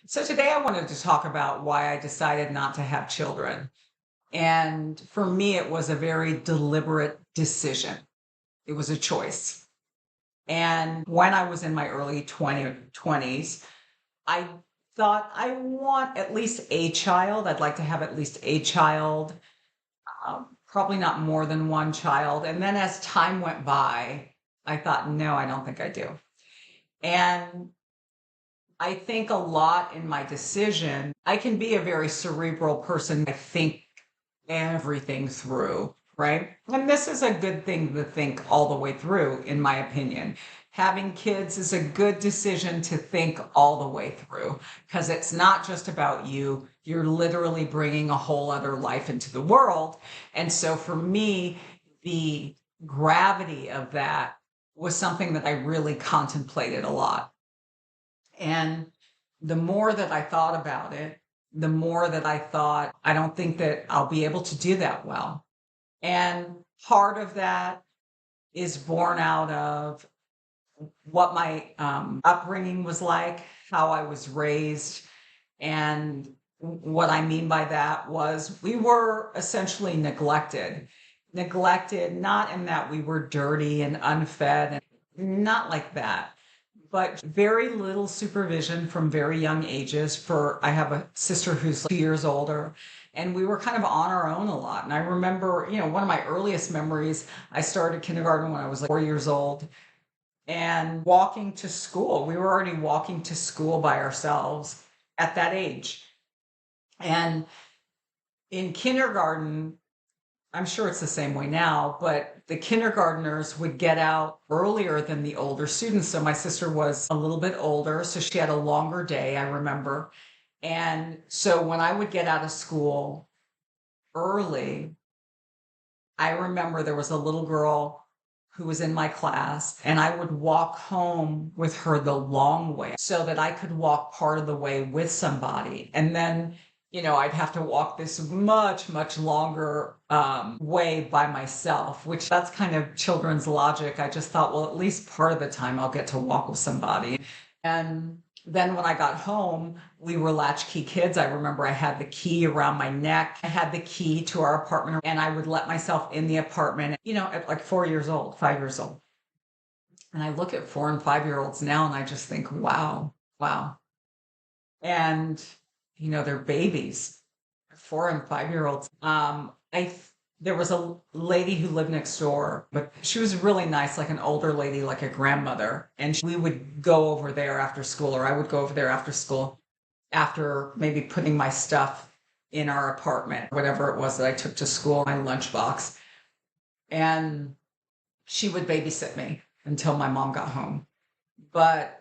So today I wanted to talk about why I decided not to have children. And for me, it was a very deliberate decision. It was a choice. And when I was in my early 20s, I thought I want at least a child. I'd like to have at least a child, probably not more than one child. And then as time went by, I thought, no, I don't think I do. And I think a lot in my decision. I can be a very cerebral person. I think everything through, right? And this is a good thing to think all the way through, in my opinion. Having kids is a good decision to think all the way through because it's not just about you. You're literally bringing a whole other life into the world. And so for me, the gravity of that was something that I really contemplated a lot. And the more that I thought about it, the more that I thought, I don't think that I'll be able to do that well. And part of that is born out of what my upbringing was like, how I was raised. And what I mean by that was we were essentially neglected. Neglected, not in that we were dirty and unfed, and not like that, but very little supervision from very young ages. I have a sister who's 2 years older, and we were kind of on our own a lot. And I remember, one of my earliest memories, I started kindergarten when I was like 4 years old and walking to school. We were already walking to school by ourselves at that age. And in kindergarten, I'm sure it's the same way now, but the kindergartners would get out earlier than the older students. So my sister was a little bit older, so she had a longer day, I remember. And so when I would get out of school early, I remember there was a little girl who was in my class, and I would walk home with her the long way so that I could walk part of the way with somebody. And then I'd have to walk this much, much longer way by myself, which that's kind of children's logic. I just thought, well, at least part of the time I'll get to walk with somebody. And then when I got home, we were latchkey kids. I remember I had the key around my neck. I had the key to our apartment, and I would let myself in the apartment, at like 4 years old, 5 years old. And I look at 4 and 5 year olds now and I just think, wow, wow. And they're babies, 4 and 5 year olds. There was a lady who lived next door, but she was really nice, like an older lady, like a grandmother. And we would go over there after school, or I would go over there after school, after maybe putting my stuff in our apartment, whatever it was that I took to school, my lunchbox. And she would babysit me until my mom got home. But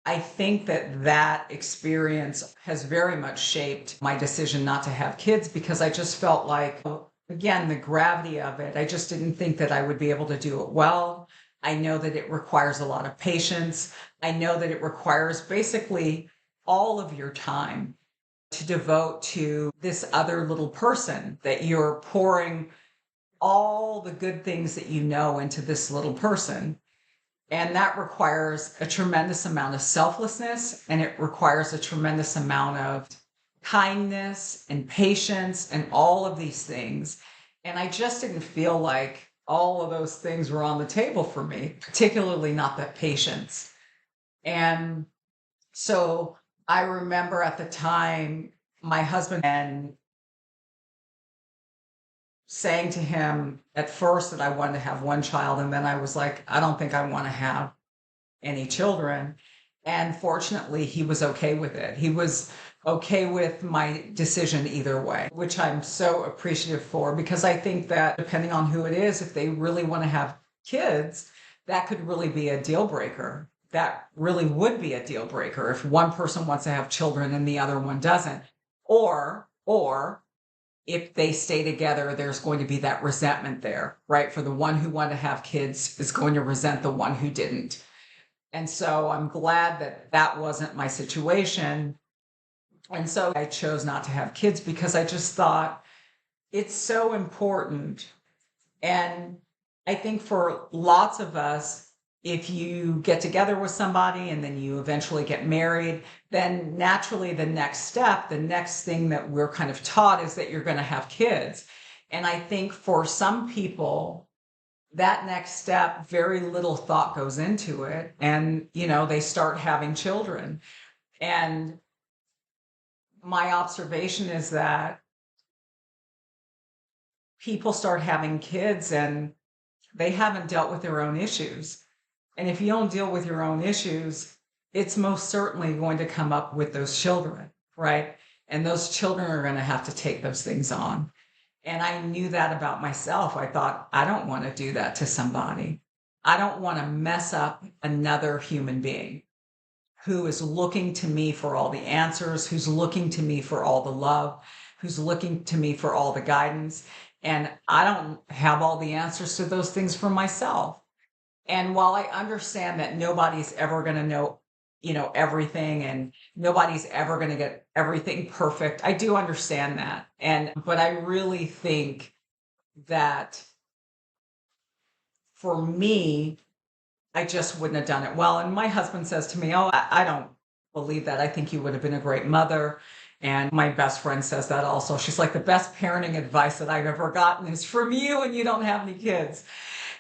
I think that experience has very much shaped my decision not to have kids because I just felt like, again, the gravity of it, I just didn't think that I would be able to do it well. I know that it requires a lot of patience. I know that it requires basically all of your time to devote to this other little person, that you're pouring all the good things that you know into this little person. And that requires a tremendous amount of selflessness, and it requires a tremendous amount of kindness and patience and all of these things. And I just didn't feel like all of those things were on the table for me, particularly not that patience. And so I remember at the time, my husband and saying to him at first that I wanted to have one child, and then I was like, I don't think I want to have any children. And fortunately, he was okay with it. He was okay with my decision either way, which I'm so appreciative for, because I think that depending on who it is, if they really want to have kids, that could really be a deal breaker. That really would be a deal breaker if one person wants to have children and the other one doesn't. Or if they stay together, there's going to be that resentment there, right? For the one who wanted to have kids is going to resent the one who didn't. And so I'm glad that that wasn't my situation. And so I chose not to have kids because I just thought it's so important. And I think for lots of us, if you get together with somebody and then you eventually get married, then naturally the next step, the next thing that we're kind of taught is that you're going to have kids. And I think for some people, that next step, very little thought goes into it. And, they start having children. And my observation is that people start having kids and they haven't dealt with their own issues. And if you don't deal with your own issues, it's most certainly going to come up with those children, right? And those children are going to have to take those things on. And I knew that about myself. I thought, I don't want to do that to somebody. I don't want to mess up another human being who is looking to me for all the answers, who's looking to me for all the love, who's looking to me for all the guidance. And I don't have all the answers to those things for myself. And while I understand that nobody's ever going to know, everything, and nobody's ever going to get everything perfect, I do understand that. But I really think that for me, I just wouldn't have done it well. And my husband says to me, "Oh, I don't believe that. I think you would have been a great mother." And my best friend says that also. She's like, "The best parenting advice that I've ever gotten is from you, and you don't have any kids."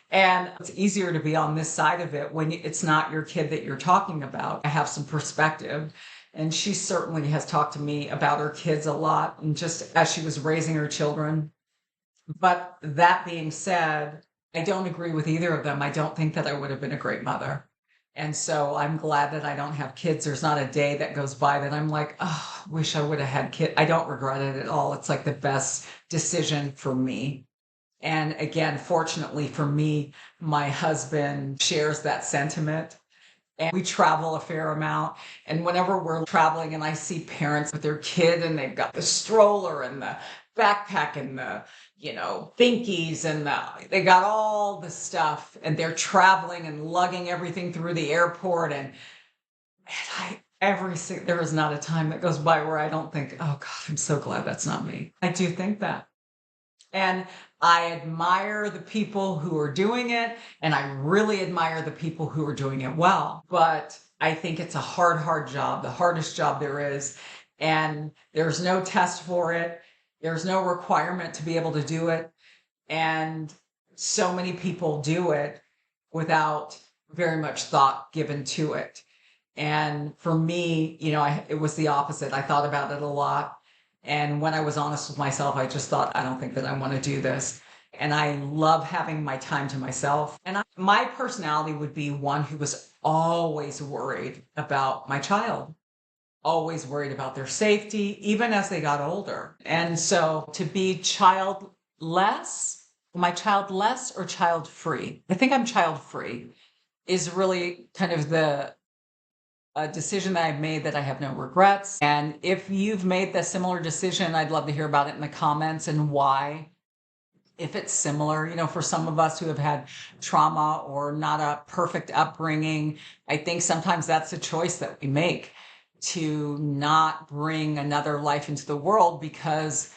And it's easier to be on this side of it when it's not your kid that you're talking about. I have some perspective. And she certainly has talked to me about her kids a lot, and just as she was raising her children. But that being said, I don't agree with either of them. I don't think that I would have been a great mother. And so I'm glad that I don't have kids. There's not a day that goes by that I'm like, oh, wish I would have had kids. I don't regret it at all. It's like the best decision for me. And again, fortunately for me, my husband shares that sentiment. And we travel a fair amount. And whenever we're traveling and I see parents with their kid and they've got the stroller and the backpack and the, thinkies and they got all the stuff and they're traveling and lugging everything through the airport. And there is not a time that goes by where I don't think, oh God, I'm so glad that's not me. I do think that. And I admire the people who are doing it, and I really admire the people who are doing it well. But I think it's a hard job, the hardest job there is. And there's no test for it. There's no requirement to be able to do it. And so many people do it without very much thought given to it. And for me, it was the opposite. I thought about it a lot. And when I was honest with myself, I just thought, I don't think that I want to do this. And I love having my time to myself. And my personality would be one who was always worried about my child, always worried about their safety, even as they got older. And so to be childless, am I childless or child free? I think I'm child free is really kind of a decision that I've made that I have no regrets. And if you've made the similar decision, I'd love to hear about it in the comments and why. If it's similar, for some of us who have had trauma or not a perfect upbringing, I think sometimes that's a choice that we make to not bring another life into the world because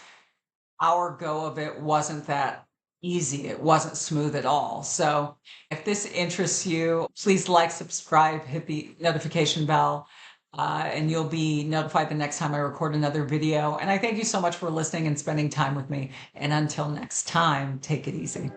our go of it wasn't that easy. It wasn't smooth at all. So if this interests you, please like, subscribe, hit the notification bell, and you'll be notified the next time I record another video. And I thank you so much for listening and spending time with me. And until next time, take it easy.